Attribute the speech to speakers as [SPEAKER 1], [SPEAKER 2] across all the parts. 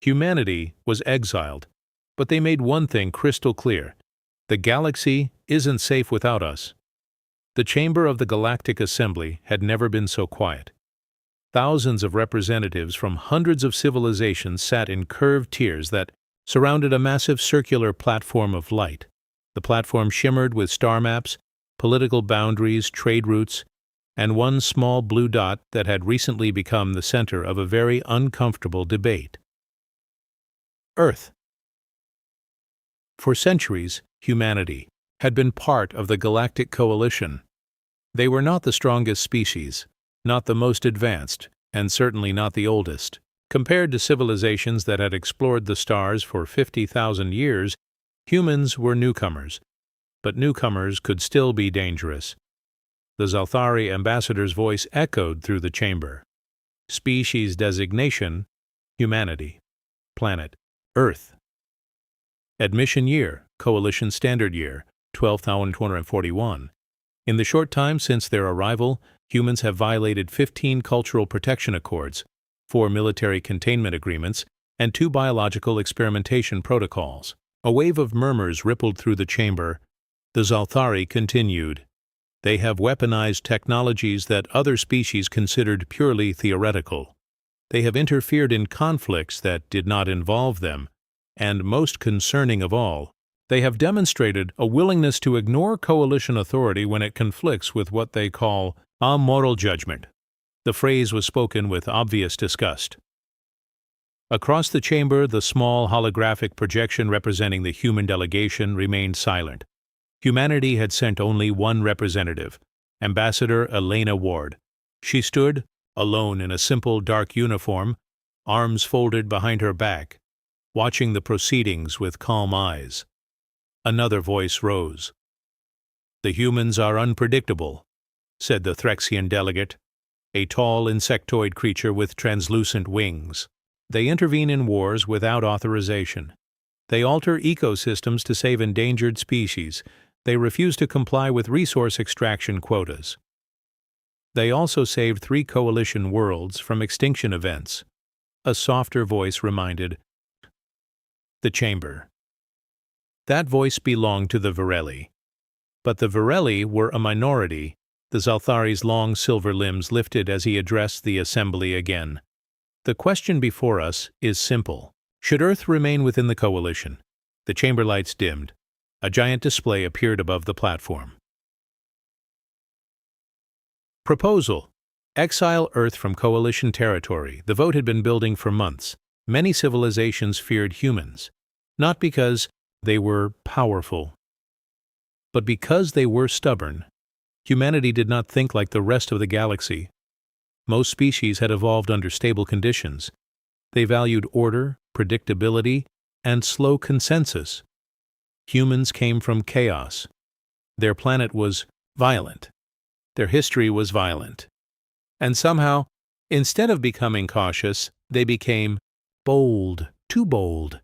[SPEAKER 1] Humanity was exiled, but they made one thing crystal clear: the galaxy isn't safe without us. The chamber of the Galactic Assembly had never been so quiet. Thousands of representatives from hundreds of civilizations sat in curved tiers that surrounded a massive circular platform of light. The platform shimmered with star maps, political boundaries, trade routes, and one small blue dot that had recently become the center of a very uncomfortable debate. Earth. For centuries, humanity had been part of the Galactic Coalition. They were not the strongest species, not the most advanced, and certainly not the oldest. Compared to civilizations that had explored the stars for 50,000 years, humans were newcomers. But newcomers could still be dangerous. The Zalthari ambassador's voice echoed through the chamber. Species designation: humanity. Planet: Earth. Admission year: Coalition Standard Year, 12,241. In the short time since their arrival, humans have violated 15 cultural protection accords, 4 military containment agreements, and 2 biological experimentation protocols. A wave of murmurs rippled through the chamber. The Zalthari continued. They have weaponized technologies that other species considered purely theoretical. They have interfered in conflicts that did not involve them, and most concerning of all, they have demonstrated a willingness to ignore coalition authority when it conflicts with what they call a moral judgment. The phrase was spoken with obvious disgust. Across the chamber, the small holographic projection representing the human delegation remained silent. Humanity had sent only one representative, Ambassador Elena Ward. She stood, alone in a simple dark uniform, arms folded behind her back, watching the proceedings with calm eyes. Another voice rose. "The humans are unpredictable," said the Threxian delegate, a tall insectoid creature with translucent wings. "They intervene in wars without authorization. They alter ecosystems to save endangered species. They refuse to comply with resource extraction quotas. They also saved 3 coalition worlds from extinction events." A softer voice reminded the chamber. That voice belonged to the Virelli. But the Virelli were a minority. The Zalthari's long silver limbs lifted as he addressed the assembly again. "The question before us is simple. Should Earth remain within the coalition?" The chamber lights dimmed. A giant display appeared above the platform. Proposal: exile Earth from coalition territory. The vote had been building for months. Many civilizations feared humans, not because they were powerful, but because they were stubborn. Humanity did not think like the rest of the galaxy. Most species had evolved under stable conditions. They valued order, predictability, and slow consensus. Humans came from chaos. Their planet was violent. Their history was violent. And somehow, instead of becoming cautious, they became bold, too bold.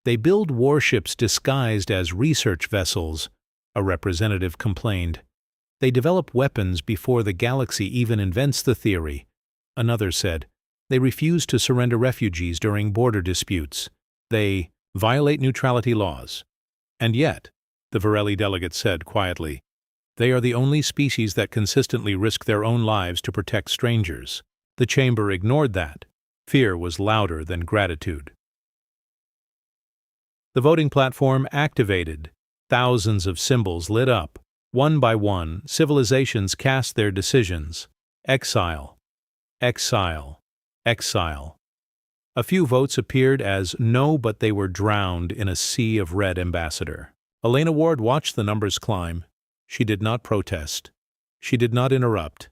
[SPEAKER 1] They build warships disguised as research vessels, a representative complained. They develop weapons before the galaxy even invents the theory, another said. They refuse to surrender refugees during border disputes. They violate neutrality laws. And yet, the Virelli delegate said quietly, they are the only species that consistently risk their own lives to protect strangers. The chamber ignored that. Fear was louder than gratitude. The voting platform activated. Thousands of symbols lit up. One by one, civilizations cast their decisions. Exile, exile, exile. A few votes appeared as no, but they were drowned in a sea of red. Ambassador Elena Ward watched the numbers climb. She did not protest. She did not interrupt.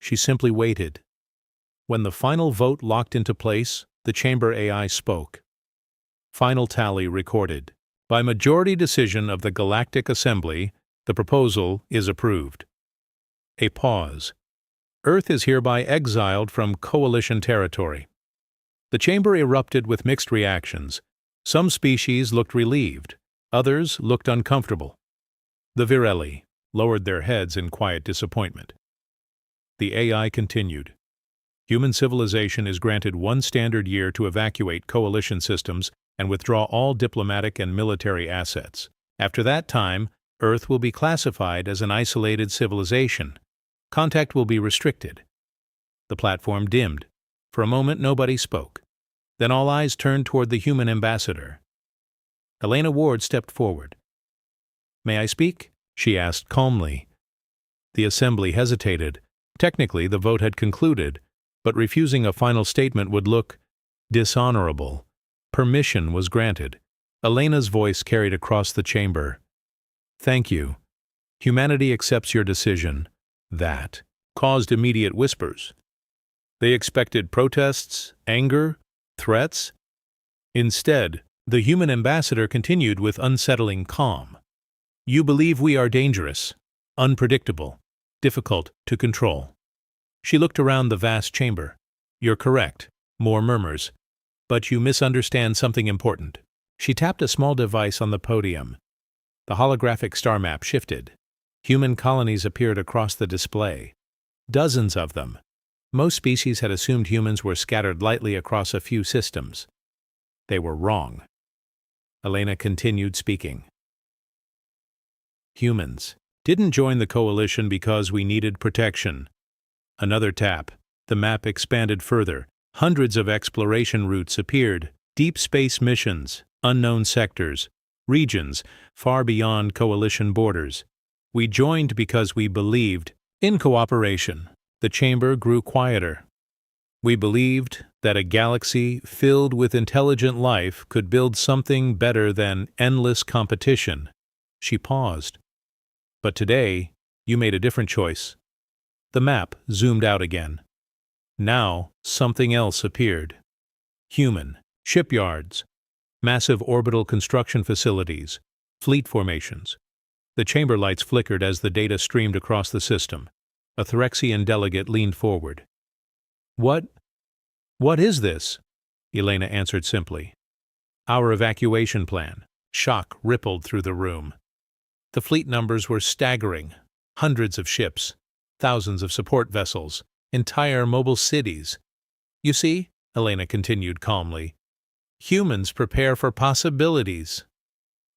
[SPEAKER 1] She simply waited. When the final vote locked into place, the chamber AI spoke. Final tally recorded. By majority decision of the Galactic Assembly, the proposal is approved. A pause. Earth is hereby exiled from coalition territory. The chamber erupted with mixed reactions. Some species looked relieved. Others looked uncomfortable. The Virelli lowered their heads in quiet disappointment. The AI continued. Human civilization is granted 1 standard year to evacuate coalition systems and withdraw all diplomatic and military assets. After that time, Earth will be classified as an isolated civilization. Contact will be restricted. The platform dimmed. For a moment, nobody spoke. Then all eyes turned toward the human ambassador. Elena Ward stepped forward. "May I speak?" she asked calmly. The assembly hesitated. Technically, the vote had concluded, but refusing a final statement would look dishonorable. Permission was granted. Elena's voice carried across the chamber. "Thank you. Humanity accepts your decision." That caused immediate whispers. They expected protests, anger, threats. Instead, the human ambassador continued with unsettling calm. "You believe we are dangerous, unpredictable, difficult to control." She looked around the vast chamber. "You're correct." More murmurs. "But you misunderstand something important." She tapped a small device on the podium. The holographic star map shifted. Human colonies appeared across the display. Dozens of them. Most species had assumed humans were scattered lightly across a few systems. They were wrong. Elena continued speaking. "Humans didn't join the coalition because we needed protection." Another tap. The map expanded further. Hundreds of exploration routes appeared. Deep space missions, unknown sectors, regions far beyond coalition borders. We joined because we believed in cooperation. The chamber grew quieter. We believed that a galaxy filled with intelligent life could build something better than endless competition. She paused. "But today, you made a different choice." The map zoomed out again. Now, something else appeared. Human shipyards, massive orbital construction facilities, fleet formations. The chamber lights flickered as the data streamed across the system. A Threxian delegate leaned forward. What is this?" Elena answered simply. "Our evacuation plan." Shock rippled through the room. The fleet numbers were staggering. Hundreds of ships, thousands of support vessels, entire mobile cities. "You see," Elena continued calmly, "humans prepare for possibilities."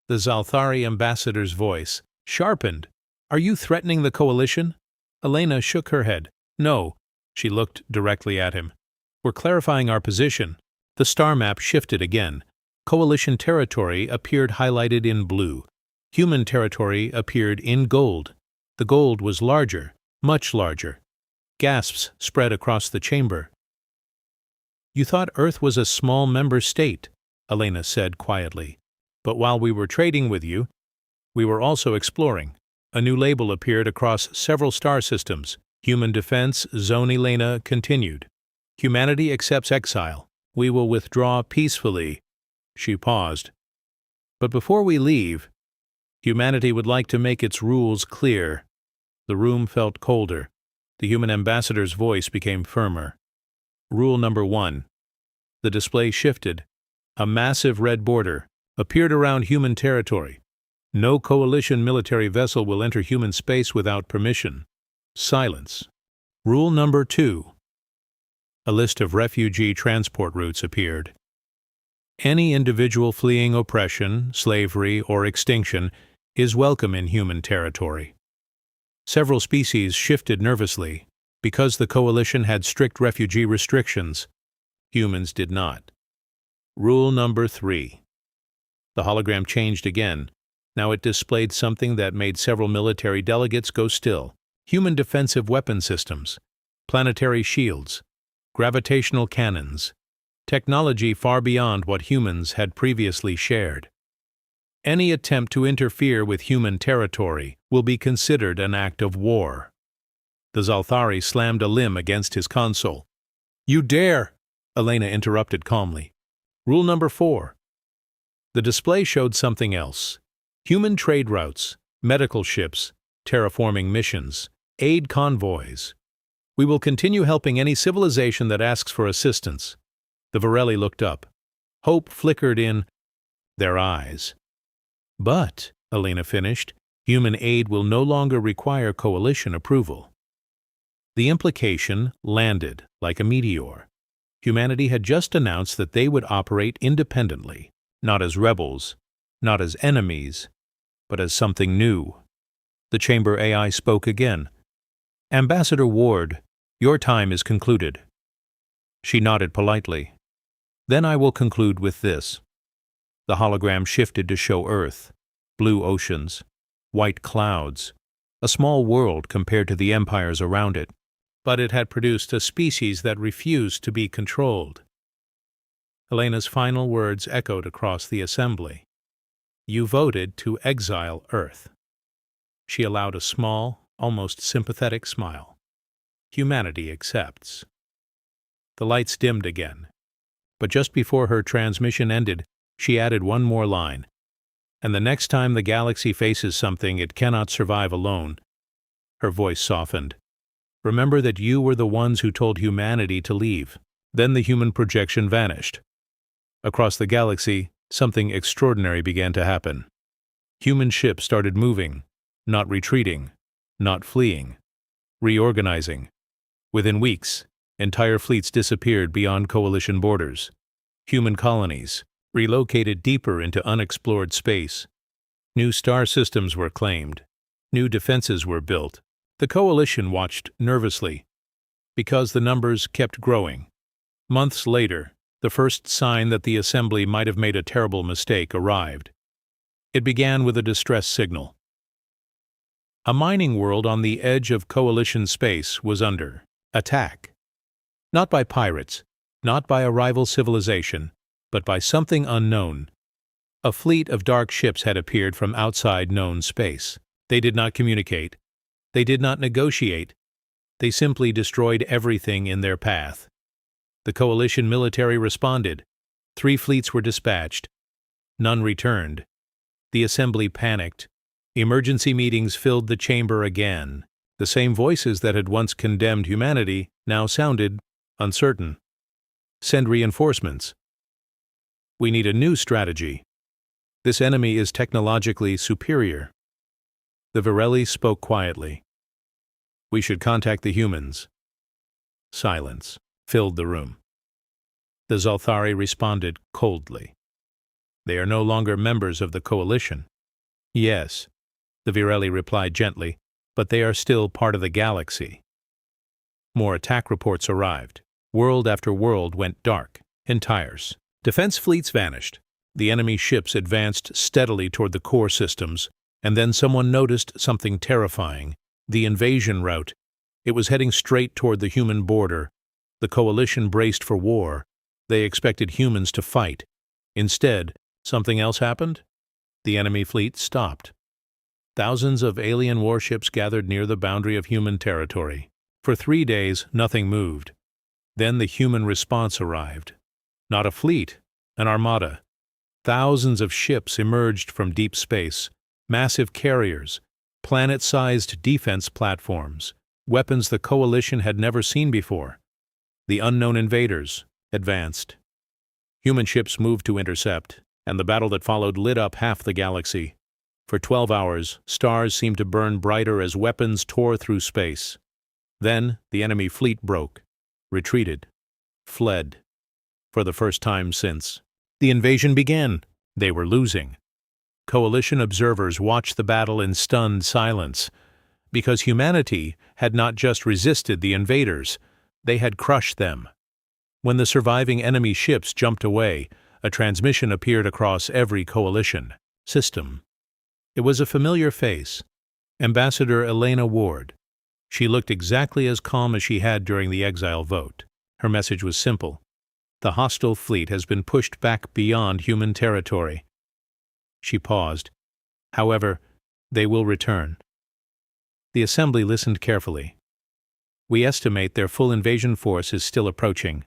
[SPEAKER 1] The Zalthari ambassador's voice sharpened. "Are you threatening the coalition?" Elena shook her head. "No." She looked directly at him. "We're clarifying our position." The star map shifted again. Coalition territory appeared highlighted in blue. Human territory appeared in gold. The gold was larger, much larger. Gasps spread across the chamber. "You thought Earth was a small member state," Elena said quietly. "But while we were trading with you, we were also exploring." A new label appeared across several star systems. Human Defense Zone. Elena continued. "Humanity accepts exile. We will withdraw peacefully." She paused. "But before we leave, humanity would like to make its rules clear." The room felt colder. The human ambassador's voice became firmer. Rule number 1. The display shifted. A massive red border appeared around human territory. No coalition military vessel will enter human space without permission. Silence. Rule number 2. A list of refugee transport routes appeared. Any individual fleeing oppression, slavery, or extinction is welcome in human territory. Several species shifted nervously. Because the coalition had strict refugee restrictions, humans did not. Rule number 3. The hologram changed again. Now it displayed something that made several military delegates go still. Human defensive weapon systems, planetary shields, gravitational cannons, technology far beyond what humans had previously shared. Any attempt to interfere with human territory will be considered an act of war. The Zalthari slammed a limb against his console. "You dare!" Elena interrupted calmly. Rule number 4. The display showed something else. Human trade routes, medical ships, terraforming missions, aid convoys. We will continue helping any civilization that asks for assistance. The Varelli looked up. Hope flickered in their eyes. "But," Elena finished, "human aid will no longer require coalition approval." The implication landed like a meteor. Humanity had just announced that they would operate independently, not as rebels, not as enemies, but as something new. The Chamber AI spoke again. "Ambassador Ward, your time is concluded." She nodded politely. "Then I will conclude with this." The hologram shifted to show Earth, blue oceans, white clouds, a small world compared to the empires around it. But it had produced a species that refused to be controlled. Elena's final words echoed across the assembly. "You voted to exile Earth." She allowed a small, almost sympathetic smile. "Humanity accepts." The lights dimmed again, but just before her transmission ended, she added one more line. "And the next time the galaxy faces something it cannot survive alone," her voice softened, "remember that you were the ones who told humanity to leave." Then the human projection vanished. Across the galaxy, something extraordinary began to happen. Human ships started moving, not retreating, not fleeing, reorganizing. Within weeks, entire fleets disappeared beyond coalition borders. Human colonies relocated deeper into unexplored space. New star systems were claimed. New defenses were built. The coalition watched nervously, because the numbers kept growing. Months later, the first sign that the assembly might have made a terrible mistake arrived. It began with a distress signal. A mining world on the edge of coalition space was under attack. Not by pirates, not by a rival civilization, but by something unknown. A fleet of dark ships had appeared from outside known space. They did not communicate. They did not negotiate. They simply destroyed everything in their path. The coalition military responded. 3 fleets were dispatched. None returned. The assembly panicked. Emergency meetings filled the chamber again. The same voices that had once condemned humanity now sounded uncertain. "Send reinforcements." "We need a new strategy." "This enemy is technologically superior." The Virelli spoke quietly. "We should contact the humans." Silence filled the room. The Zalthari responded coldly. "They are no longer members of the coalition." "Yes," the Virelli replied gently, "but they are still part of the galaxy." More attack reports arrived. World after world went dark, in tires. Defense fleets vanished. The enemy ships advanced steadily toward the core systems, and then someone noticed something terrifying. The invasion route. It was heading straight toward the human border. The coalition braced for war. They expected humans to fight. Instead, something else happened. The enemy fleet stopped. Thousands of alien warships gathered near the boundary of human territory. For 3 days, nothing moved. Then the human response arrived. Not a fleet, an armada. Thousands of ships emerged from deep space, massive carriers, planet-sized defense platforms, weapons the coalition had never seen before. The unknown invaders advanced. Human ships moved to intercept, and the battle that followed lit up half the galaxy. For 12 hours, stars seemed to burn brighter as weapons tore through space. Then the enemy fleet broke, retreated, fled. For the first time since the invasion began, they were losing. Coalition observers watched the battle in stunned silence, because humanity had not just resisted the invaders, they had crushed them. When the surviving enemy ships jumped away, a transmission appeared across every coalition system. It was a familiar face, Ambassador Elena Ward. She looked exactly as calm as she had during the exile vote. Her message was simple. The hostile fleet has been pushed back beyond human territory. She paused. However, they will return. The assembly listened carefully. We estimate their full invasion force is still approaching.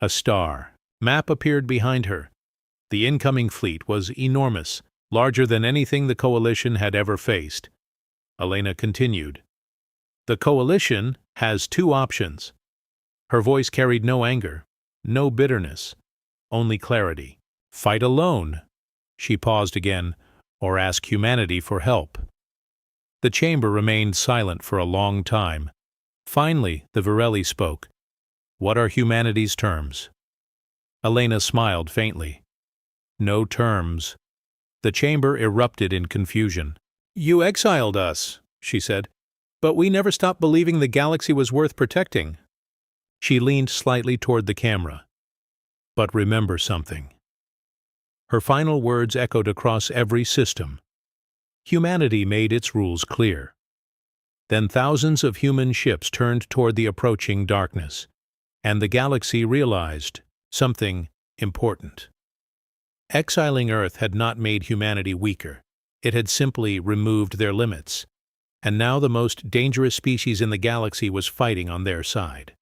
[SPEAKER 1] A star map appeared behind her. The incoming fleet was enormous, larger than anything the coalition had ever faced. Elena continued. The coalition has 2 options. Her voice carried no anger, no bitterness, only clarity. Fight alone. She paused again, or ask humanity for help. The chamber remained silent for a long time. Finally, the Virelli spoke. "What are humanity's terms?" Elena smiled faintly. "No terms." The chamber erupted in confusion. "You exiled us," she said, "but we never stopped believing the galaxy was worth protecting." She leaned slightly toward the camera. "But remember something." Her final words echoed across every system. Humanity made its rules clear. Then thousands of human ships turned toward the approaching darkness, and the galaxy realized something important. Exiling Earth had not made humanity weaker. It had simply removed their limits, and now the most dangerous species in the galaxy was fighting on their side.